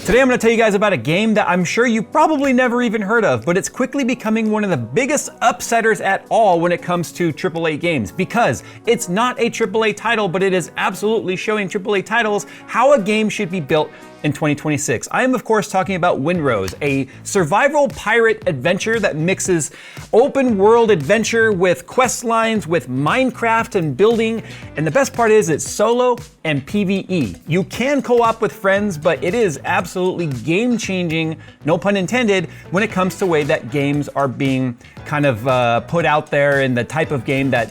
Today I'm going to tell you guys about a game that I'm sure you probably never even heard of, but it's quickly becoming one of the biggest upsetters at all when it comes to AAA games, because it's not a AAA title, but it is absolutely showing AAA titles how a game should be built in 2026. I am of course talking about Windrose, a survival pirate adventure that mixes open world adventure with quest lines, with Minecraft and building, and the best part is it's solo and PvE. You can co-op with friends, but it is absolutely game-changing, no pun intended, when it comes to the way that games are being kind of put out there and the type of game that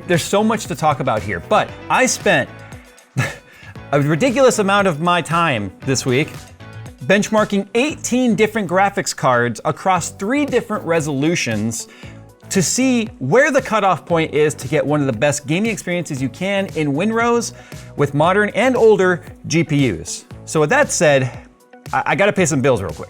there's so much to talk about here. But I spent a ridiculous amount of my time this week benchmarking 18 different graphics cards across 3 different resolutions to see where the cutoff point is to get one of the best gaming experiences you can in Windrose with modern and older GPUs. So with that said, I gotta pay some bills real quick.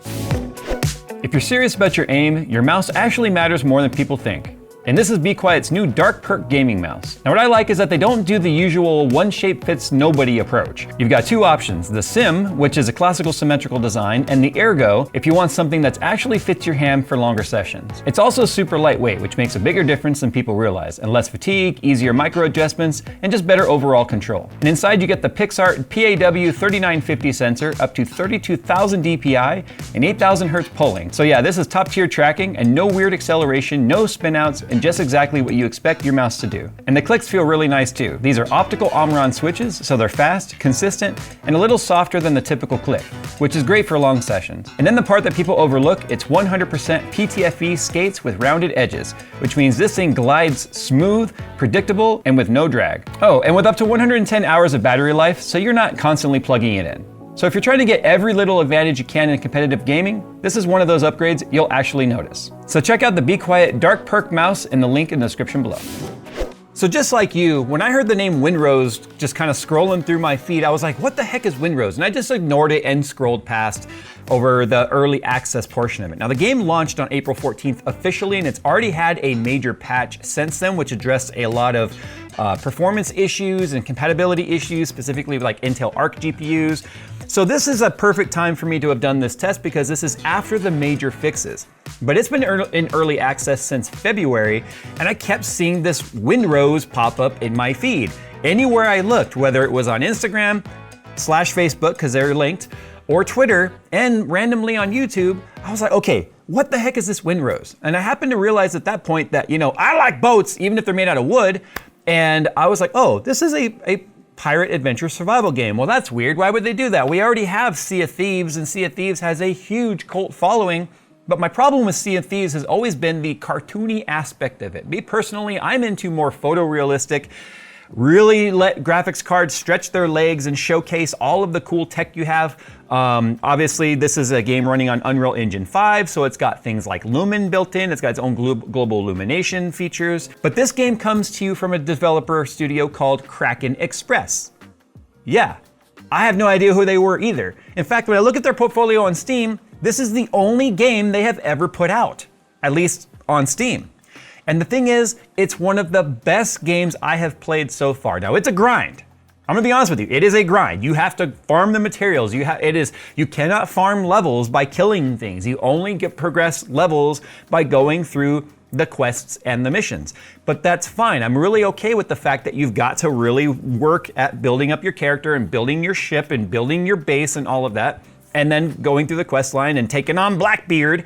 If you're serious about your aim, your mouse actually matters more than people think. And this is Be Quiet's new Dark Perk gaming mouse. Now what I like is that they don't do the usual one shape fits nobody approach. You've got 2 options, the Sim, which is a classical symmetrical design, and the Ergo, if you want something that actually fits your hand for longer sessions. It's also super lightweight, which makes a bigger difference than people realize, and less fatigue, easier micro adjustments, and just better overall control. And inside you get the PixArt PAW3950 sensor, up to 32,000 DPI, and 8,000 Hertz polling. So yeah, this is top tier tracking, and no weird acceleration, no spin outs, and just exactly what you expect your mouse to do. And the clicks feel really nice too. These are optical Omron switches, so they're fast, consistent, and a little softer than the typical click, which is great for long sessions. And then the part that people overlook, it's 100% PTFE skates with rounded edges, which means this thing glides smooth, predictable, and with no drag. Oh, and with up to 110 hours of battery life, so you're not constantly plugging it in. So if you're trying to get every little advantage you can in competitive gaming, this is one of those upgrades you'll actually notice. So check out the Be Quiet Dark Perk mouse in the link in the description below. So just like you, when I heard the name Windrose just kind of scrolling through my feed, I was like, what the heck is Windrose? And I just ignored it and scrolled past over the early access portion of it. Now the game launched on April 14th officially, and it's already had a major patch since then, which addressed a lot of performance issues and compatibility issues, specifically with like Intel Arc GPUs. So this is a perfect time for me to have done this test because this is after the major fixes. But it's been in early access since February, and I kept seeing this Windrose pop up in my feed. Anywhere I looked, whether it was on Instagram / Facebook, because they're linked, or Twitter, and randomly on YouTube, I was like, okay, what the heck is this Windrose? And I happened to realize at that point that, I like boats, even if they're made out of wood. And I was like, oh, this is a pirate adventure survival game. Well, that's weird. Why would they do that? We already have Sea of Thieves, and Sea of Thieves has a huge cult following. But my problem with Sea of Thieves has always been the cartoony aspect of it. Me personally, I'm into more photorealistic, really let graphics cards stretch their legs and showcase all of the cool tech you have. Obviously, this is a game running on Unreal Engine 5, so it's got things like Lumen built in. It's got its own global illumination features. But this game comes to you from a developer studio called Kraken Express. Yeah, I have no idea who they were either. In fact, when I look at their portfolio on Steam, this is the only game they have ever put out, at least on Steam. And the thing is, it's one of the best games I have played so far. Now, it's a grind. I'm gonna be honest with you, it is a grind. You have to farm the materials. You cannot farm levels by killing things. You only progress levels by going through the quests and the missions. But that's fine. I'm really okay with the fact that you've got to really work at building up your character and building your ship and building your base and all of that, and then going through the quest line and taking on Blackbeard.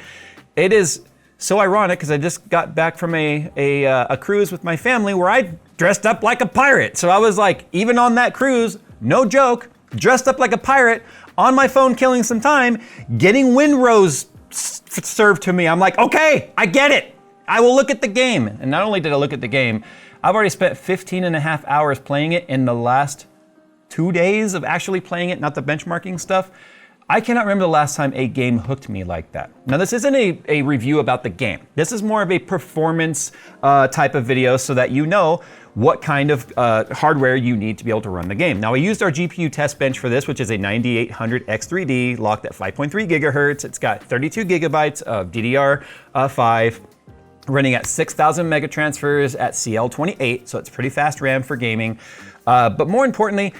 It is so ironic because I just got back from a cruise with my family where I dressed up like a pirate. So I was like, even on that cruise, no joke, dressed up like a pirate, on my phone killing some time, getting Windrose served to me. I'm like, okay, I get it. I will look at the game. And not only did I look at the game, I've already spent 15.5 hours playing it in the last 2 days of actually playing it, not the benchmarking stuff. I cannot remember the last time a game hooked me like that. Now, this isn't a review about the game. This is more of a performance type of video so that you know what kind of hardware you need to be able to run the game. Now, I used our GPU test bench for this, which is a 9800 X3D locked at 5.3 gigahertz. It's got 32 gigabytes of DDR5, running at 6,000 megatransfers at CL28, so it's pretty fast RAM for gaming. But more importantly,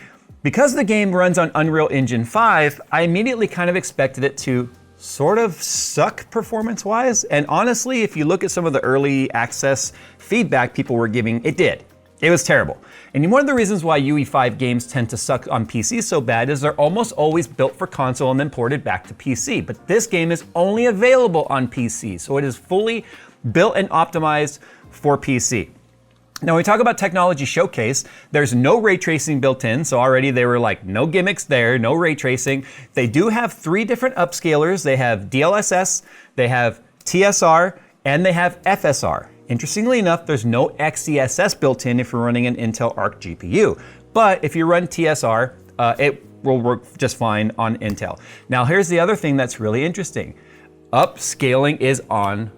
Because the game runs on Unreal Engine 5, I immediately kind of expected it to sort of suck performance-wise. And honestly, if you look at some of the early access feedback people were giving, it did. It was terrible. And one of the reasons why UE5 games tend to suck on PC so bad is they're almost always built for console and then ported back to PC. But this game is only available on PC, so it is fully built and optimized for PC. Now, when we talk about Technology Showcase, there's no ray tracing built in, so already they were like, no gimmicks there, no ray tracing. They do have 3 different upscalers. They have DLSS, they have TSR, and they have FSR. Interestingly enough, there's no XeSS built in if you're running an Intel Arc GPU. But if you run TSR, it will work just fine on Intel. Now, here's the other thing that's really interesting. Upscaling is on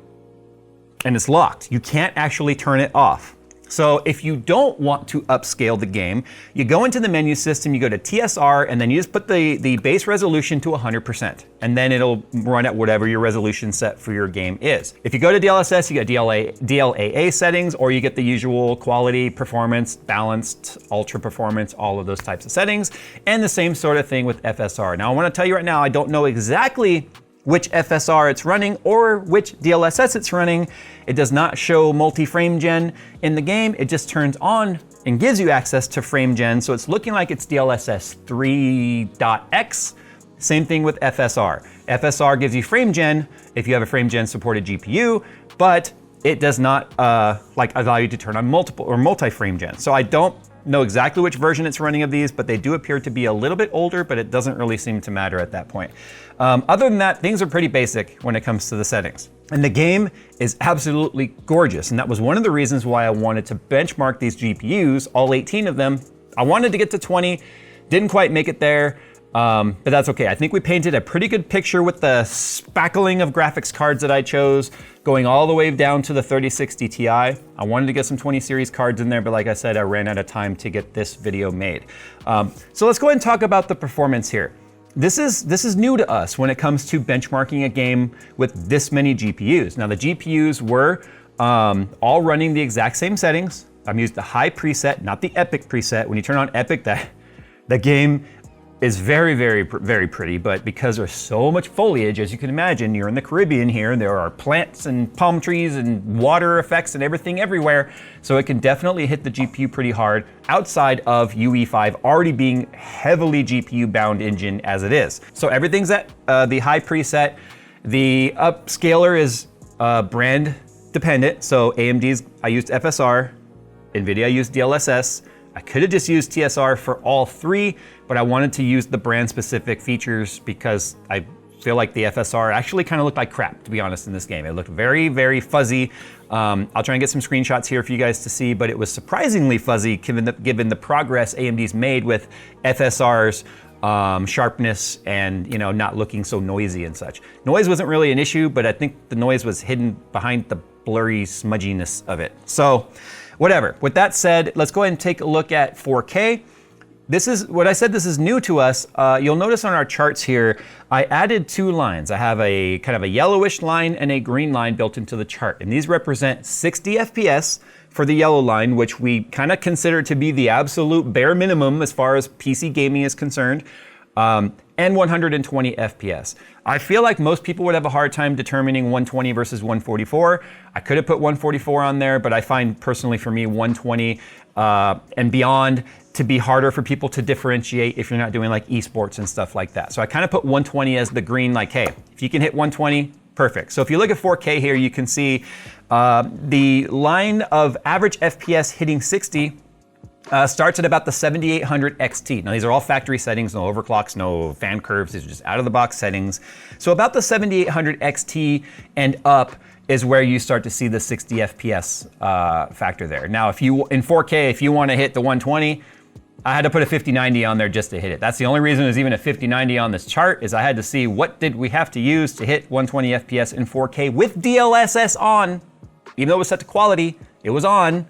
and it's locked. You can't actually turn it off. So if you don't want to upscale the game, you go into the menu system, you go to TSR, and then you just put the base resolution to 100%. And then it'll run at whatever your resolution set for your game is. If you go to DLSS, you get DLAA settings, or you get the usual quality, performance, balanced, ultra performance, all of those types of settings. And the same sort of thing with FSR. Now I wanna tell you right now, I don't know exactly which FSR it's running or which DLSS it's running. It does not show multi-frame gen in the game. It just turns on and gives you access to frame gen. So it's looking like it's DLSS 3.x. Same thing with FSR. FSR gives you frame gen if you have a frame gen supported GPU, but it does not allow you to turn on multiple or multi-frame gen. So I don't know exactly which version it's running of these, but they do appear to be a little bit older, but it doesn't really seem to matter at that point. Other than that, things are pretty basic when it comes to the settings. And the game is absolutely gorgeous. And that was one of the reasons why I wanted to benchmark these GPUs, all 18 of them. I wanted to get to 20, didn't quite make it there, but that's okay. I think we painted a pretty good picture with the spackling of graphics cards that I chose, going all the way down to the 3060 Ti. I wanted to get some 20 series cards in there, but like I said, I ran out of time to get this video made. So let's go ahead and talk about the performance here. This is new to us when it comes to benchmarking a game with this many GPUs. Now the GPUs were all running the exact same settings. I've used the high preset, not the epic preset. When you turn on epic, the game is very, very, very pretty, but because there's so much foliage, as you can imagine, you're in the Caribbean here, and there are plants and palm trees and water effects and everything everywhere, so it can definitely hit the GPU pretty hard outside of UE5 already being heavily GPU-bound engine as it is. So everything's at the high preset. The upscaler is brand dependent, so AMD's, I used FSR, NVIDIA used DLSS. I could have just used TSR for all 3, but I wanted to use the brand specific features because I feel like the FSR actually kind of looked like crap, to be honest, in this game. It looked very, very fuzzy. I'll try and get some screenshots here for you guys to see, but it was surprisingly fuzzy given the progress AMD's made with FSR's sharpness and not looking so noisy and such. Noise wasn't really an issue, but I think the noise was hidden behind the blurry smudginess of it. So whatever. With that said, let's go ahead and take a look at 4K. This is what I said, this is new to us. You'll notice on our charts here, I added 2 lines. I have a kind of a yellowish line and a green line built into the chart. And these represent 60 FPS for the yellow line, which we kind of consider to be the absolute bare minimum as far as PC gaming is concerned. And 120 FPS. I feel like most people would have a hard time determining 120 versus 144. I could have put 144 on there, but I find personally for me 120 and beyond to be harder for people to differentiate if you're not doing like esports and stuff like that. So I kind of put 120 as the green, like, hey, if you can hit 120, perfect. So if you look at 4K here, you can see the line of average FPS hitting 60 starts at about the 7800 XT. Now these are all factory settings, no overclocks, no fan curves, these are just out of the box settings. So about the 7800 XT and up is where you start to see the 60 FPS factor there. Now if you, in 4K, if you wanna hit the 120, I had to put a 5090 on there just to hit it. That's the only reason there's even a 5090 on this chart is I had to see what did we have to use to hit 120 FPS in 4K with DLSS on. Even though it was set to quality, it was on.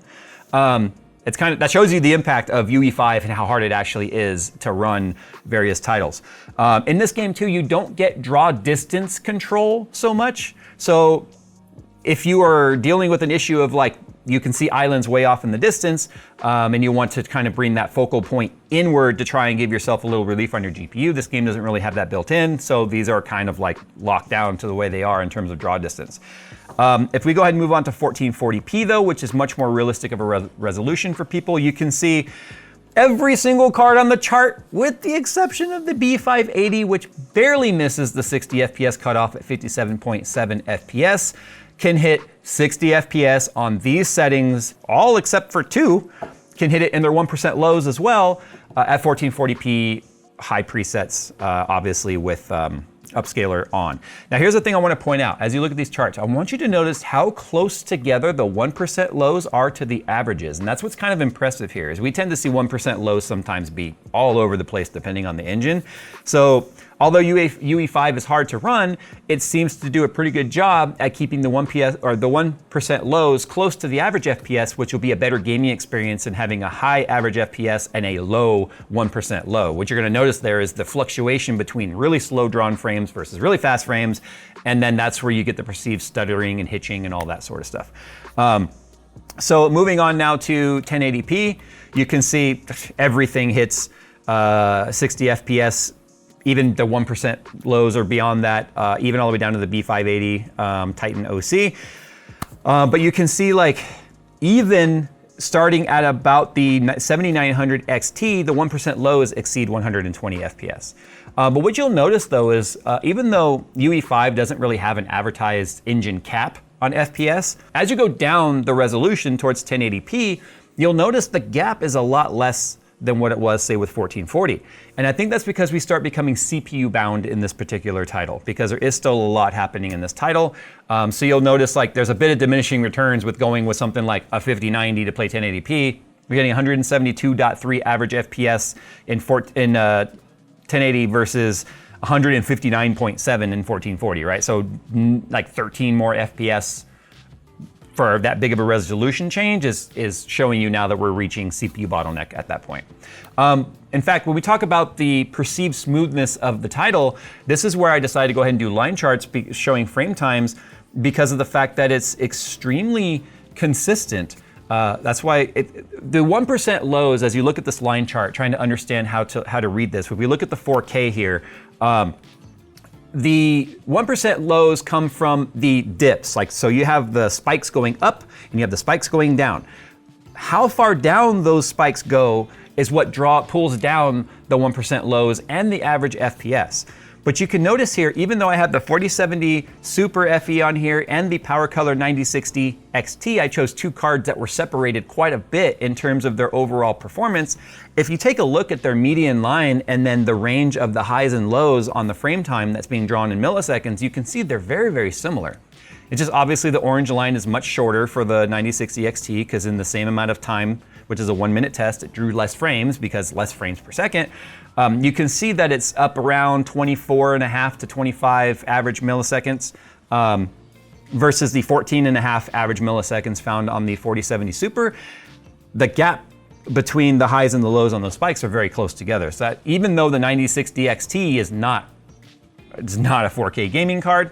It's kind of, that shows you the impact of UE5 and how hard it actually is to run various titles. In this game too, you don't get draw distance control so much. So if you are dealing with an issue of like you can see islands way off in the distance, and you want to kind of bring that focal point inward to try and give yourself a little relief on your GPU. This game doesn't really have that built in, so these are kind of like locked down to the way they are in terms of draw distance. If we go ahead and move on to 1440p though, which is much more realistic of a resolution for people, you can see every single card on the chart, with the exception of the B580, which barely misses the 60 FPS cutoff at 57.7 FPS, can hit 60 FPS on these settings, all except for two, can hit it in their 1% lows as well at 1440p high presets, obviously with upscaler on. Now here's the thing I want to point out. As you look at these charts, I want you to notice how close together the 1% lows are to the averages. And that's what's kind of impressive here, is we tend to see 1% lows sometimes be all over the place depending on the engine. So although UE5 is hard to run, it seems to do a pretty good job at keeping the 1% lows close to the average FPS, which will be a better gaming experience than having a high average FPS and a low 1% low. What you're going to notice there is the fluctuation between really slow drawn frames versus really fast frames, and then that's where you get the perceived stuttering and hitching and all that sort of stuff. So moving on now to 1080p, you can see everything hits 60 FPS. Even the 1% lows or beyond that, even all the way down to the B580 Titan OC. But you can see, like, even starting at about the 7900 XT, the 1% lows exceed 120 FPS. But what you'll notice though is, even though UE5 doesn't really have an advertised engine cap on FPS, as you go down the resolution towards 1080p, you'll notice the gap is a lot less than what it was, say, with 1440. And I think that's because we start becoming CPU bound in this particular title, because there is still a lot happening in this title. So you'll notice, like, there's a bit of diminishing returns with going with something like a 5090 to play 1080p. We're getting 172.3 average FPS in 1080 versus 159.7 in 1440, right? So like 13 more FPS for that big of a resolution change is showing you now that we're reaching CPU bottleneck at that point. In fact, when we talk about the perceived smoothness of the title, this is where I decided to go ahead and do line charts showing frame times, because of the fact that it's extremely consistent. That's why the 1% lows, as you look at this line chart, trying to understand how to read this. If we look at the 4K here, the 1% lows come from the dips. Like, so you have the spikes going up and you have the spikes going down. How far down those spikes go is what pulls down the 1% lows and the average FPS. But you can notice here, even though I have the 4070 Super FE on here and the Power Color 9060 XT, I chose two cards that were separated quite a bit in terms of their overall performance. If you take a look at their median line and then the range of the highs and lows on the frame time that's being drawn in milliseconds, you can see they're very, very similar. It's just obviously the orange line is much shorter for the 9060 XT, because in the same amount of time, which is a 1-minute test, it drew less frames because less frames per second. You can see that it's up around 24.5 to 25 average milliseconds versus the 14.5 average milliseconds found on the 4070 Super. The gap between the highs and the lows on those spikes are very close together. So that even though the 9060 XT is not a 4K gaming card,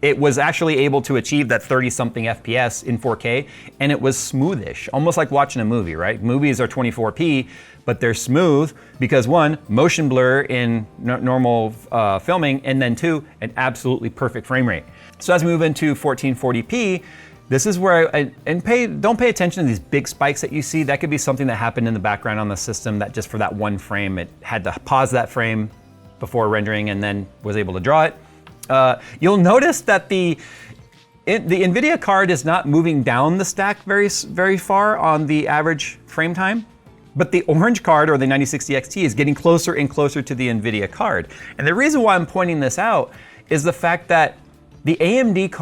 it was actually able to achieve that 30-something FPS in 4K, and it was smoothish, almost like watching a movie, right? Movies are 24p, but they're smooth because, one, motion blur in normal filming, and then two, an absolutely perfect frame rate. So as we move into 1440p, this is where don't pay attention to these big spikes that you see. That could be something that happened in the background on the system, that just for that one frame, it had to pause that frame before rendering and then was able to draw it. You'll notice that the NVIDIA card is not moving down the stack very far on the average frame time, but the orange card, or the 9060 XT, is getting closer and closer to the NVIDIA card. And the reason why I'm pointing this out is the fact that the AMD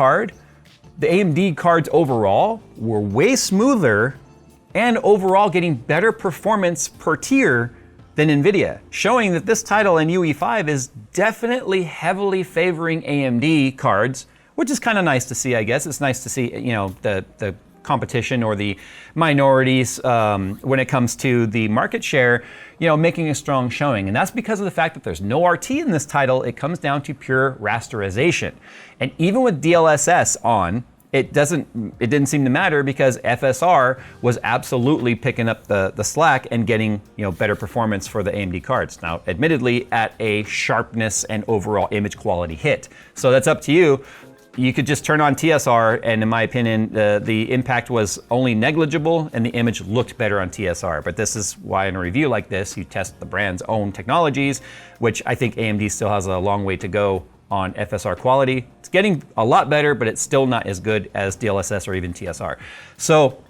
cards overall were way smoother and overall getting better performance per tier than NVIDIA, showing that this title in UE5 is definitely heavily favoring AMD cards, which is kind of nice to see, I guess. It's nice to see, the competition or the minorities when it comes to the market share, making a strong showing. And that's because of the fact that there's no RT in this title. It comes down to pure rasterization. And even with DLSS on, it didn't seem to matter because FSR was absolutely picking up the slack and getting, better performance for the AMD cards. Now, admittedly, at a sharpness and overall image quality hit. So that's up to you. You could just turn on TSR, and in my opinion, the impact was only negligible and the image looked better on TSR. But this is why in a review like this, you test the brand's own technologies, which I think AMD still has a long way to go on FSR quality. It's getting a lot better, but it's still not as good as DLSS or even TSR. So,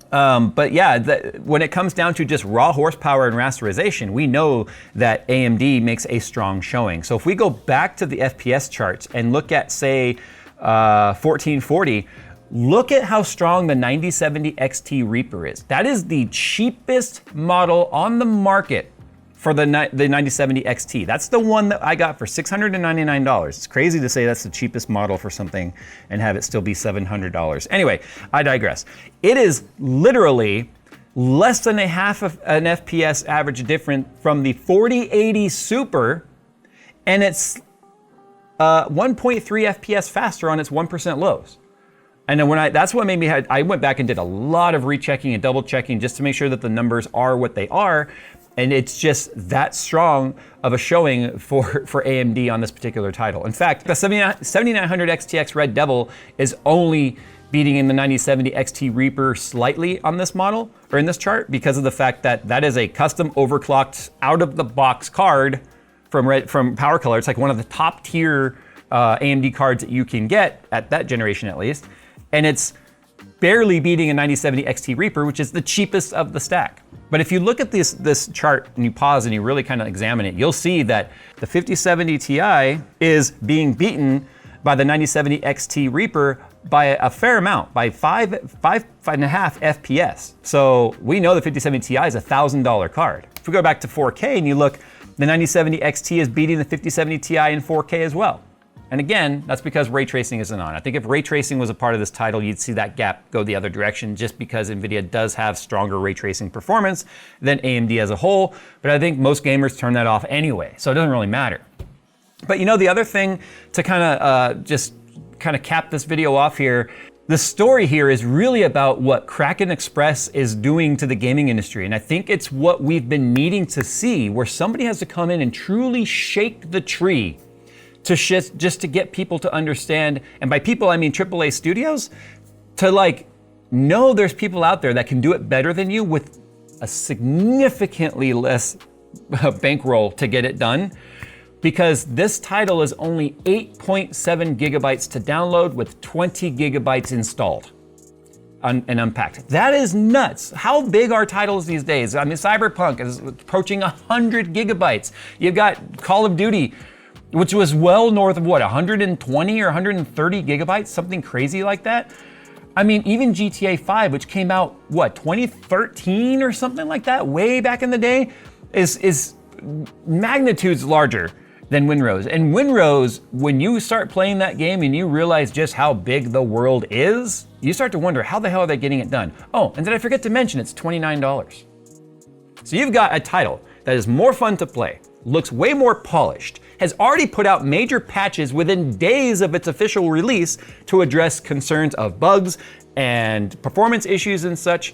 but yeah, when it comes down to just raw horsepower and rasterization, we know that AMD makes a strong showing. So if we go back to the FPS charts and look at, say, 1440, look at how strong the 9070 XT Reaper is. That is the cheapest model on the market for the 9070 XT. That's the one that I got for $699. It's crazy to say that's the cheapest model for something and have it still be $700. Anyway, I digress. It is literally less than a half of an FPS average difference from the 4080 Super, and it's 1.3 FPS faster on its 1% lows. And then that's what made me, I went back and did a lot of rechecking and double checking just to make sure that the numbers are what they are. And it's just that strong of a showing for AMD on this particular title. In fact, the 7900 XTX Red Devil is only beating in the 9070 XT Reaper slightly on this model, or in this chart, because of the fact that that is a custom overclocked out-of-the-box card from Power Color. It's like one of the top tier AMD cards that you can get at that generation at least. And it's barely beating a 9070 XT Reaper, which is the cheapest of the stack. But if you look at this chart and you pause and you really kind of examine it, you'll see that the 5070 Ti is being beaten by the 9070 XT Reaper by a fair amount, by 5.5 FPS. So we know the 5070 Ti is a $1,000 card. If we go back to 4K and you look, the 9070 XT is beating the 5070 Ti in 4K as well. And again, that's because ray tracing isn't on. I think if ray tracing was a part of this title, you'd see that gap go the other direction just because NVIDIA does have stronger ray tracing performance than AMD as a whole. But I think most gamers turn that off anyway, so it doesn't really matter. But the other thing to kind of cap this video off here, the story here is really about what Kraken Express is doing to the gaming industry. And I think it's what we've been needing to see, where somebody has to come in and truly shake the tree to just to get people to understand, and by people I mean AAA studios, to know there's people out there that can do it better than you with a significantly less bankroll to get it done. Because this title is only 8.7 gigabytes to download with 20 gigabytes installed and unpacked. That is nuts. How big are titles these days? I mean, Cyberpunk is approaching 100 gigabytes. You've got Call of Duty, which was well north of 120 or 130 gigabytes, something crazy like that. I mean, even GTA 5, which came out, 2013 or something like that, way back in the day, is magnitudes larger than Windrose. And Windrose, when you start playing that game and you realize just how big the world is, you start to wonder, how the hell are they getting it done? Oh, and did I forget to mention, it's $29. So you've got a title that is more fun to play, looks way more polished, has already put out major patches within days of its official release to address concerns of bugs and performance issues and such.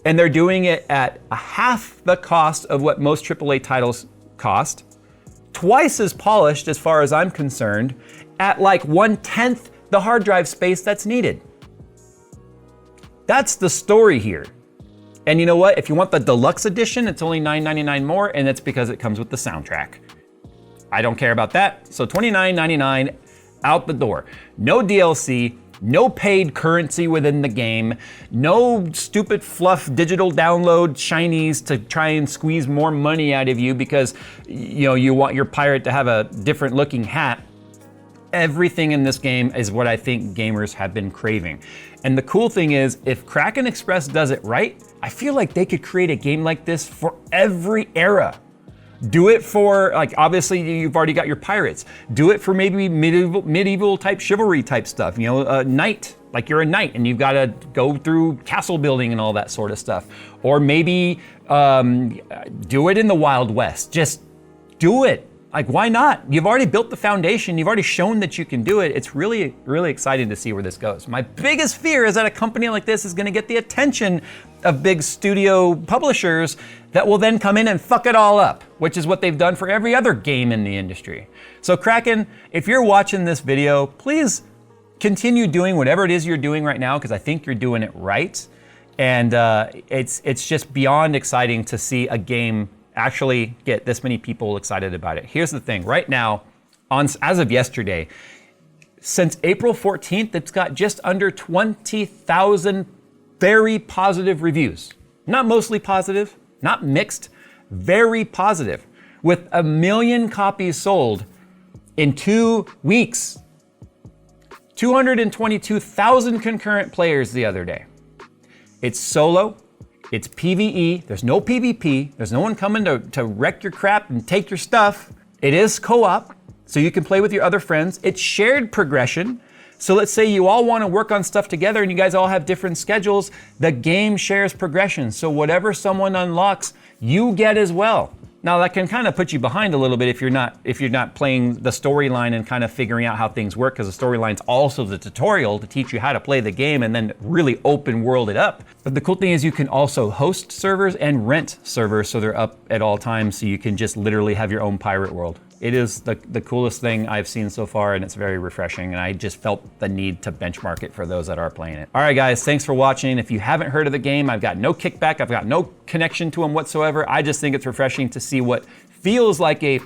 And they're doing it at half the cost of what most AAA titles cost, twice as polished as far as I'm concerned, at 1/10 the hard drive space that's needed. That's the story here. And you know what? If you want the deluxe edition, it's only $9.99 more, and it's because it comes with the soundtrack. I don't care about that. So $29.99 out the door. No DLC, no paid currency within the game, no stupid fluff digital download shinies to try and squeeze more money out of you because you want your pirate to have a different looking hat. Everything in this game is what I think gamers have been craving. And the cool thing is, if Kraken Express does it right, I feel like they could create a game like this for every era. Do it for, obviously you've already got your pirates. Do it for maybe medieval type chivalry type stuff. A knight, you're a knight and you've got to go through castle building and all that sort of stuff. Or maybe do it in the Wild West. Just do it. Like, why not? You've already built the foundation. You've already shown that you can do it. It's really, really exciting to see where this goes. My biggest fear is that a company like this is gonna get the attention of big studio publishers that will then come in and fuck it all up, which is what they've done for every other game in the industry. So Kraken, if you're watching this video, please continue doing whatever it is you're doing right now, because I think you're doing it right. And it's just beyond exciting to see a game actually get this many people excited about it. Here's the thing, right now, as of yesterday, since April 14th, it's got just under 20,000 very positive reviews. Not mostly positive, not mixed, very positive, with 1 million copies sold in 2 weeks. 222,000 concurrent players the other day. It's solo, it's PvE, there's no PvP, there's no one coming to wreck your crap and take your stuff. It is co-op, so you can play with your other friends. It's shared progression. So let's say you all want to work on stuff together and you guys all have different schedules. The game shares progression. So whatever someone unlocks, you get as well. Now that can kind of put you behind a little bit if you're not playing the storyline and kind of figuring out how things work, because the storyline's also the tutorial to teach you how to play the game and then really open world it up. But the cool thing is you can also host servers and rent servers so they're up at all times, so you can just literally have your own pirate world. It is the coolest thing I've seen so far, and it's very refreshing, and I just felt the need to benchmark it for those that are playing it. All right, guys, thanks for watching. If you haven't heard of the game, I've got no kickback, I've got no connection to them whatsoever. I just think it's refreshing to see what feels like a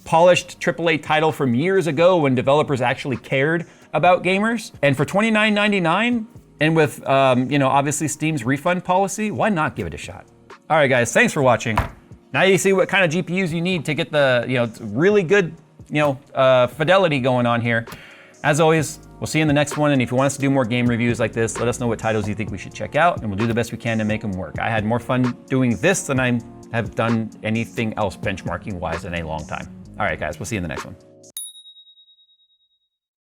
polished AAA title from years ago when developers actually cared about gamers. And for $29.99, and with obviously Steam's refund policy, why not give it a shot? All right, guys, thanks for watching. Now you see what kind of GPUs you need to get the really good fidelity going on here. As always, we'll see you in the next one. And if you want us to do more game reviews like this, let us know what titles you think we should check out, and we'll do the best we can to make them work. I had more fun doing this than I have done anything else benchmarking wise in a long time. All right, guys, we'll see you in the next one.